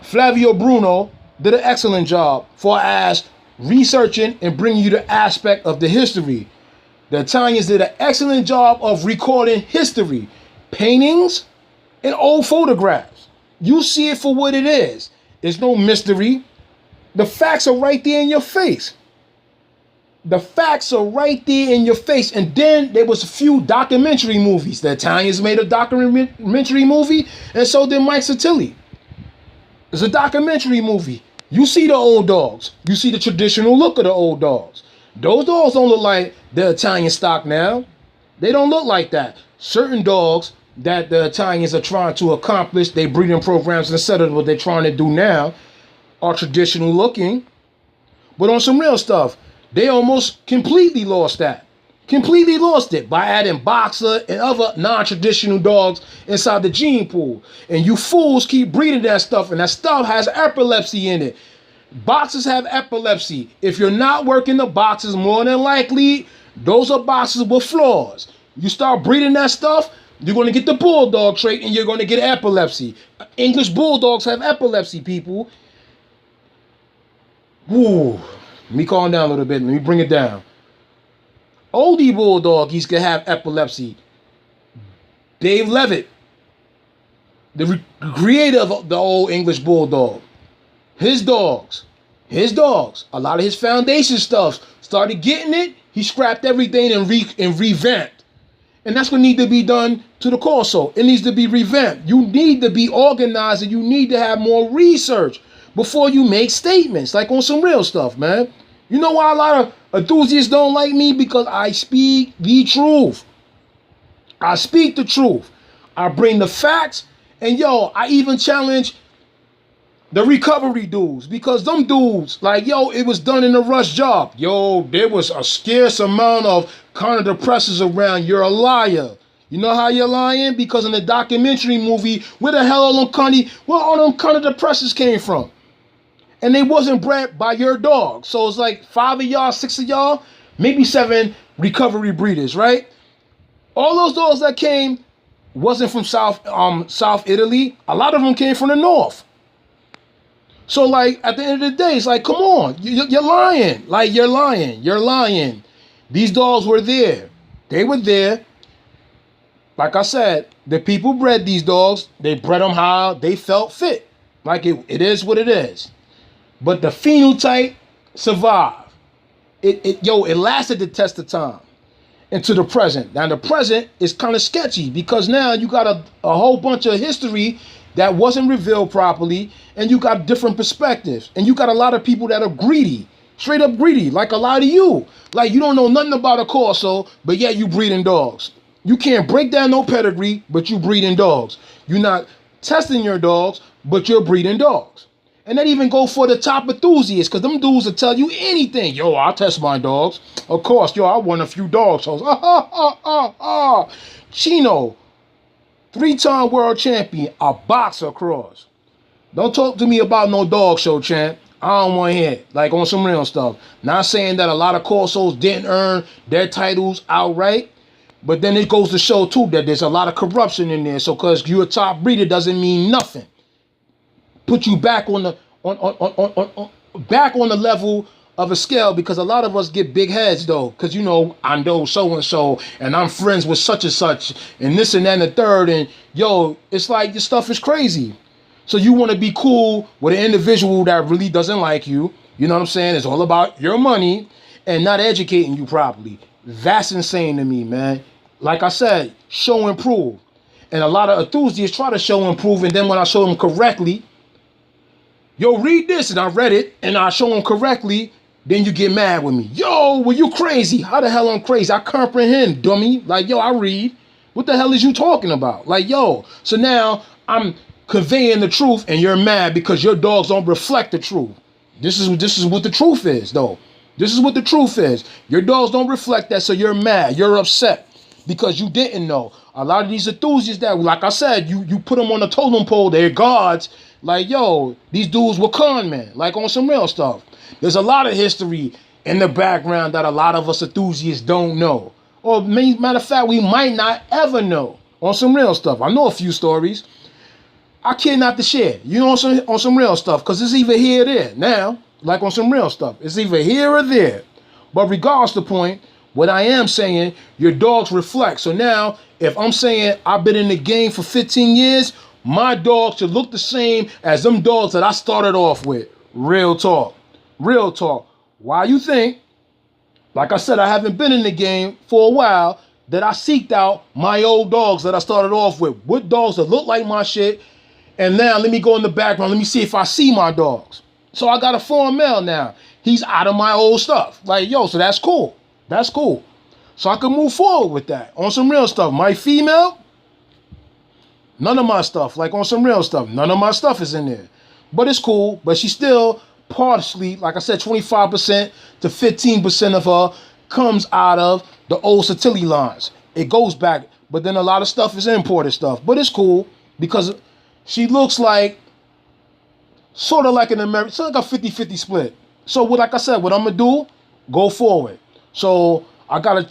Flavio Bruno did an excellent job for as researching and bringing you the aspect of the history. The Italians did an excellent job of recording history, paintings, and old photographs. You see it for what it is. There's no mystery. The facts are right there in your face. The facts are right there in your face. And then there was a few documentary movies. The Italians made a documentary movie, and so did Mike Sattilli. It's a documentary movie. You see the old dogs. You see the traditional look of the old dogs. Those dogs don't look like the Italian stock now. They don't look like that. Certain dogs that the Italians are trying to accomplish, they breeding programs instead of what they're trying to do now, are traditional looking. But on some real stuff, they almost completely lost that. Completely lost it by adding boxer and other non-traditional dogs inside the gene pool. And you fools keep breeding that stuff, and that stuff has epilepsy in it. Boxers have epilepsy. If you're not working the boxers, more than likely, those are boxers with flaws. You start breeding that stuff, you're going to get the bulldog trait and you're going to get epilepsy. English bulldogs have epilepsy, people. Woo. Let me calm down a little bit. Let me bring it down. Oldie bulldoggies can have epilepsy. Dave Levitt, the creator of the old English bulldog, his dogs, a lot of his foundation stuff started getting it. He scrapped everything and revamped. And that's what needs to be done to the corso. It needs to be revamped. You need to be organized and you need to have more research before you make statements, like on some real stuff, man. You know why a lot of enthusiasts don't like me? Because I speak the truth. I speak the truth. I bring the facts. And yo, I even challenge the recovery dudes, because them dudes, like, yo, it was done in a rush job. Yo, there was a scarce amount of counterdepressants around. You're a liar. You know how you're lying? Because in the documentary movie, where the hell all them counterdepressants came from? And they wasn't bred by your dog. So it's like 5 of y'all, 6 of y'all, maybe 7 recovery breeders, right? All those dogs that came wasn't from South Italy. A lot of them came from the north. So, like, at the end of the day, it's like, come on, you're lying. Like, you're lying. You're lying. These dogs were there. They were there. Like I said, the people bred these dogs. They bred them how they felt fit. Like, it is what it is. But the phenotype survived. It lasted the test of time into the present. Now, the present is kind of sketchy because now you got a whole bunch of history that wasn't revealed properly, and you got different perspectives, and you got a lot of people that are greedy, straight up greedy, like a lot of you. Like, you don't know nothing about a corso, but yet you breeding dogs. You can't break down no pedigree, but you breeding dogs. You're not testing your dogs, but you're breeding dogs. And that even go for the top enthusiasts, because them dudes will tell you anything. Yo, I'll test my dogs. Of course, yo, I won a few dog shows. Chino, 3-time world champion, a boxer cross. Don't talk to me about no dog show, champ. I don't want to hear it. Like, on some real stuff. Not saying that a lot of corsos didn't earn their titles outright, but then it goes to show, too, that there's a lot of corruption in there. So, because you're a top breeder doesn't mean nothing. Put you back on the back on the level of a scale, because a lot of us get big heads, though, because, you know, I know so-and-so, and I'm friends with such and such, and this and that and the third, and yo, it's like your stuff is crazy. So you want to be cool with an individual that really doesn't like you. You know what I'm saying? It's all about your money and not educating you properly. That's insane to me, man. Like I said, show and prove. And a lot of enthusiasts try to show and prove, and then when I show them correctly, yo, read this, and I read it, and I show them correctly, then you get mad with me. Yo, well, you crazy. How the hell I'm crazy? I comprehend, dummy. Like, yo, I read. What the hell is you talking about? Like, yo, so now I'm conveying the truth, and you're mad because your dogs don't reflect the truth. This is what the truth is, though. This is what the truth is. Your dogs don't reflect that, so you're mad. You're upset because you didn't know. A lot of these enthusiasts that, like I said, you put them on the totem pole, they're gods. Like, yo, these dudes were con men, like on some real stuff. There's a lot of history in the background that a lot of us enthusiasts don't know. Or matter of fact, we might not ever know on some real stuff. I know a few stories. I care not to share. You know, on some real stuff, because it's either here or there. Now, like on some real stuff, it's either here or there. But regardless of the point, what I am saying, your dogs reflect. So now, if I'm saying I've been in the game for 15 years, my dogs should look the same as them dogs that I started off with. Real talk. Real talk. Why you think, like I said, I haven't been in the game for a while, that I seeked out my old dogs that I started off with. What dogs that look like my shit. And now let me go in the background. Let me see if I see my dogs. So I got a foreign male now. He's out of my old stuff. Like, yo, so that's cool. That's cool. So I can move forward with that. On some real stuff. My female, none of my stuff. Like on some real stuff. None of my stuff is in there. But it's cool. But she's still partially, like I said, 25% to 15% of her comes out of the old Satilli lines. It goes back. But then a lot of stuff is imported stuff. But it's cool because she looks like, sort of like an American, sort of like a 50-50 split. So what, like I said, what I'm going to do, go forward. So I got to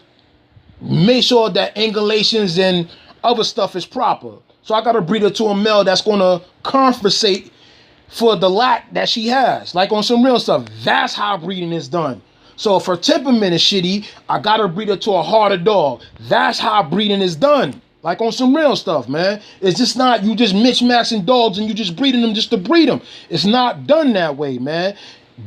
make sure that angulations and other stuff is proper. So I got to breed her to a male that's going to compensate for the lack that she has. Like on some real stuff. That's how breeding is done. So if her temperament is shitty, I got to breed her to a harder dog. That's how breeding is done. Like on some real stuff, man. It's just not you just mismatching dogs and you just breeding them just to breed them. It's not done that way, man.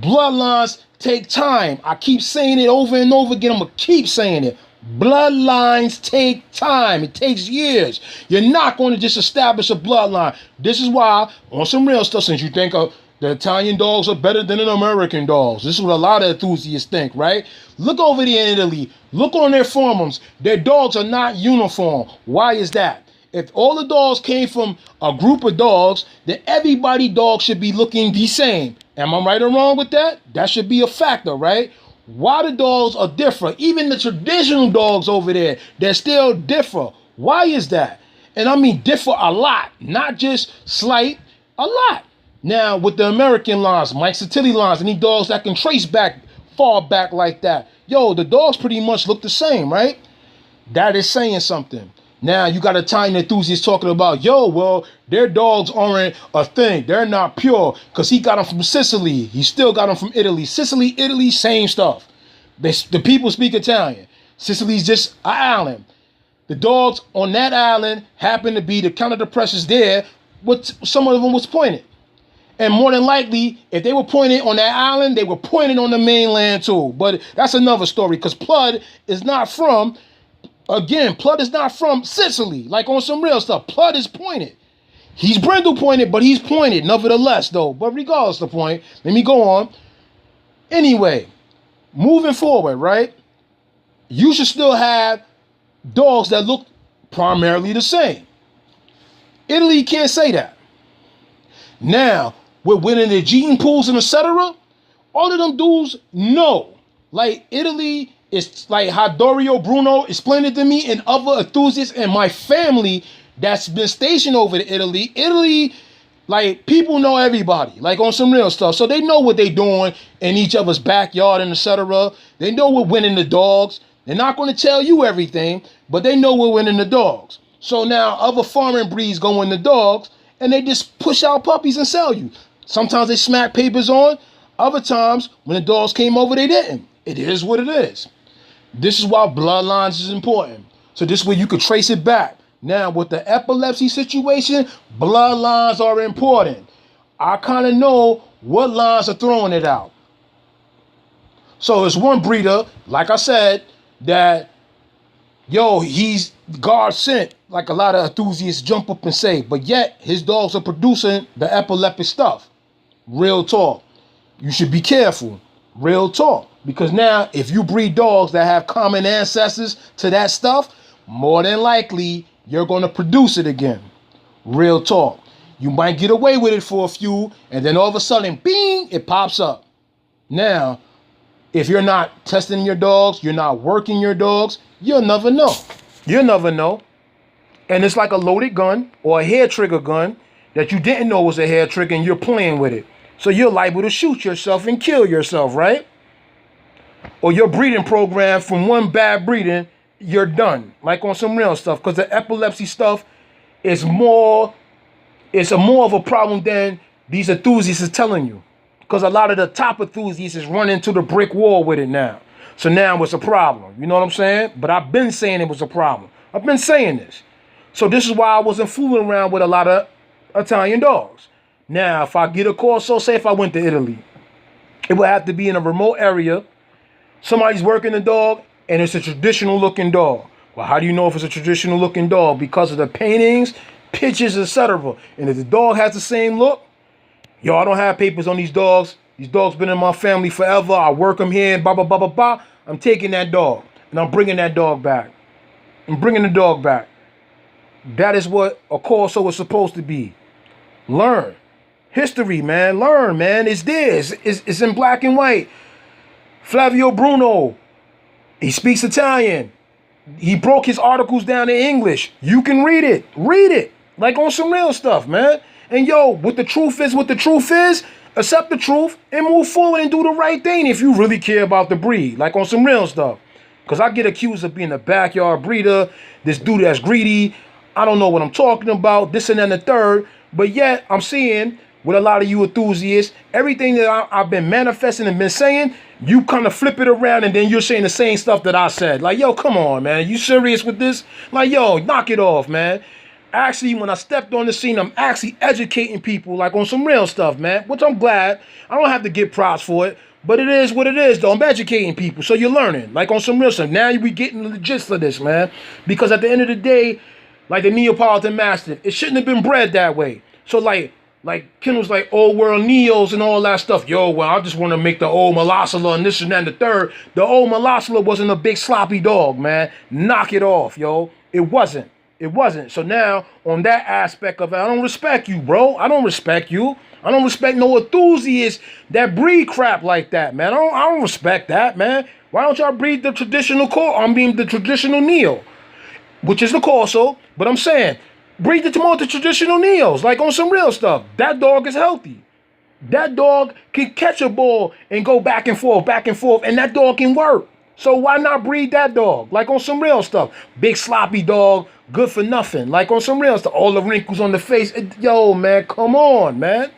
Bloodlines take time. I keep saying it over and over again. I'm going to keep saying it. Bloodlines take time. It takes years. You're not going to just establish a bloodline. This is why, on some real stuff, since you think of the Italian dogs are better than the American dogs. This is what a lot of enthusiasts think, right? Look over there in Italy. Look on their forums. Their dogs are not uniform. Why is that? If all the dogs came from a group of dogs, then everybody's dog should be looking the same. Am I right or wrong with that? That should be a factor, right? Why the dogs are different. Even the traditional dogs over there, they're still different. Why is that? And I mean differ a lot, not just slight, a lot. Now, with the American lines, Mike Satilli lines, any dogs that can trace back, far back like that, yo, the dogs pretty much look the same, right? That is saying something. Now, you got Italian enthusiasts talking about, yo, well, their dogs aren't a thing. They're not pure because he got them from Sicily. He still got them from Italy. Sicily, Italy, same stuff. The people speak Italian. Sicily's just an island. The dogs on that island happen to be the kind of the pressures there, but some of them was pointed. And more than likely, if they were pointed on that island, they were pointed on the mainland too. But that's another story because Plud is not from, again, Plud is not from Sicily. Like on some real stuff, Plud is pointed. He's brindle pointed, but he's pointed nevertheless though. But regardless of the point, let me go on. Anyway, moving forward, right? You should still have dogs that look primarily the same. Italy can't say that. Now, with winning the gene pools and etc., all of them dudes know. Like Italy is like how Dario Bruno explained it to me and other enthusiasts and my family that's been stationed over to Italy. Italy, like people know everybody, like on some real stuff. So they know what they doing in each other's backyard and etc. They know we're winning the dogs. They're not going to tell you everything, but they know we're winning the dogs. So now other foreign breeds go in the dogs and they just push out puppies and sell you. Sometimes they smack papers on. Other times, when the dogs came over, they didn't. It is what it is. This is why bloodlines is important. So this way you could trace it back. Now, with the epilepsy situation, bloodlines are important. I kind of know what lines are throwing it out. So there's one breeder, like I said, that, yo, he's God sent, like a lot of enthusiasts jump up and say, but yet his dogs are producing the epileptic stuff. Real talk. You should be careful. Real talk. Because now, if you breed dogs that have common ancestors to that stuff, more than likely, you're going to produce it again. Real talk. You might get away with it for a few, and then all of a sudden, bing, it pops up. Now, if you're not testing your dogs, you're not working your dogs, you'll never know. You'll never know. And it's like a loaded gun or a hair trigger gun that you didn't know was a hair trigger and you're playing with it. So you're liable to shoot yourself and kill yourself, right? Or your breeding program from one bad breeding, you're done. Like on some real stuff. Because the epilepsy stuff is more it's a more of a problem than these enthusiasts is telling you. Because a lot of the top enthusiasts is running to the brick wall with it now. So now it's a problem. You know what I'm saying? But I've been saying it was a problem. I've been saying this. So this is why I wasn't fooling around with a lot of Italian dogs. Now, if I get a corso, say if I went to Italy, it would have to be in a remote area. Somebody's working the dog, and it's a traditional looking dog. Well, how do you know if it's a traditional looking dog? Because of the paintings, pictures, etc. And if the dog has the same look, yo, I don't have papers on these dogs. These dogs been in my family forever. I work them here, blah, blah, blah, blah, blah. I'm taking that dog, and I'm bringing that dog back. I'm bringing the dog back. That is what a corso is supposed to be. Learn. History, man. Learn, man. It's there. It's in black and white. Flavio Bruno, he speaks Italian. He broke his articles down in English. You can read it. Read it. Like on some real stuff, man. And yo, what the truth is, accept the truth and move forward and do the right thing if you really care about the breed. Like on some real stuff. Because I get accused of being a backyard breeder, this dude that's greedy. I don't know what I'm talking about, this and then the third. But yet, I'm seeing with a lot of you enthusiasts, everything that I've been manifesting and been saying, you kind of flip it around and then you're saying the same stuff that I said. Like, yo, come on, man. You serious with this? Like, yo, knock it off, man. Actually, when I stepped on the scene, I'm actually educating people, like on some real stuff, man. Which I'm glad. I don't have to get props for it. But it is what it is, though. I'm educating people, so you're learning. Like on some real stuff. Now we getting the gist of this, man. Because at the end of the day, like the Neapolitan Mastiff, it shouldn't have been bred that way. So like Ken was like old world Neos and all that stuff. Yo, well, I just want to make the old Malossola and this and that and the third. The old Malossola wasn't a big sloppy dog, man. Knock it off, yo. It wasn't. It wasn't. So now, on that aspect of it, I don't respect you, bro. I don't respect you. I don't respect no enthusiasts that breed crap like that, man. I don't respect that, man. Why don't y'all breed the traditional the traditional Neo, which is the corso. But I'm saying, breed the traditional Neos, like on some real stuff. That dog is healthy. That dog can catch a ball and go back and forth, and that dog can work. So why not breed that dog? Like on some real stuff. Big sloppy dog, good for nothing. Like on some real stuff. All the wrinkles on the face. Yo, man, come on, man.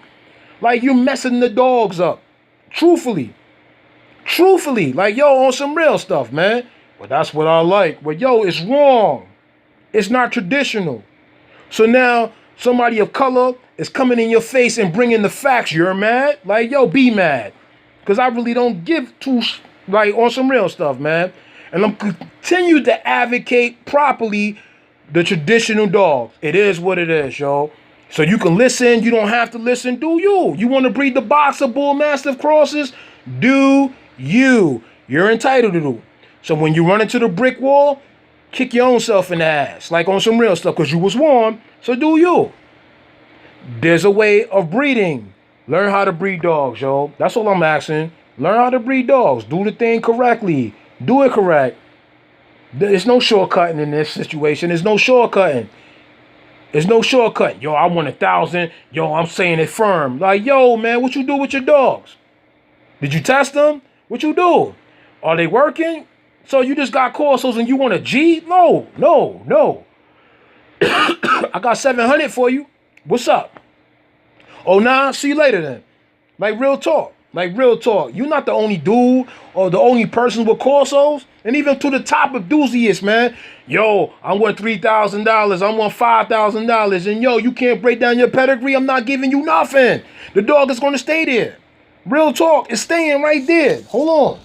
Like you messing the dogs up. Truthfully. Like, yo, on some real stuff, man. Well, that's what I like. But yo, it's wrong. It's not traditional. So now somebody of color is coming in your face and bringing the facts. You're mad? Like, yo, be mad. Because I really don't give two like on some real stuff, man. And I'm continue to advocate properly the traditional dogs. It is what it is, yo. So you can listen. You don't have to listen. Do you? You want to breed the boxer bull mastiff crosses? Do you? You're entitled to do. So when you run into the brick wall, kick your own self in the ass. Like on some real stuff. Because you was warm. So do you. There's a way of breeding. Learn how to breed dogs, yo. That's all I'm asking. Learn how to breed dogs. Do the thing correctly. Do it correct. There's no shortcutting in this situation. There's no shortcutting. There's no shortcut. Yo, I want 1,000. Yo, I'm saying it firm. Like, yo, man, what you do with your dogs? Did you test them? What you do? Are they working? So you just got corsos and you want a G? No. I got 700 for you. What's up? Oh, nah, see you later then. Like real talk. You're not the only dude or the only person with corsos. And even to the top enthusiasts, man. Yo, I want $3,000. I want $5,000. And yo, you can't break down your pedigree. I'm not giving you nothing. The dog is going to stay there. Real talk. It's staying right there. Hold on.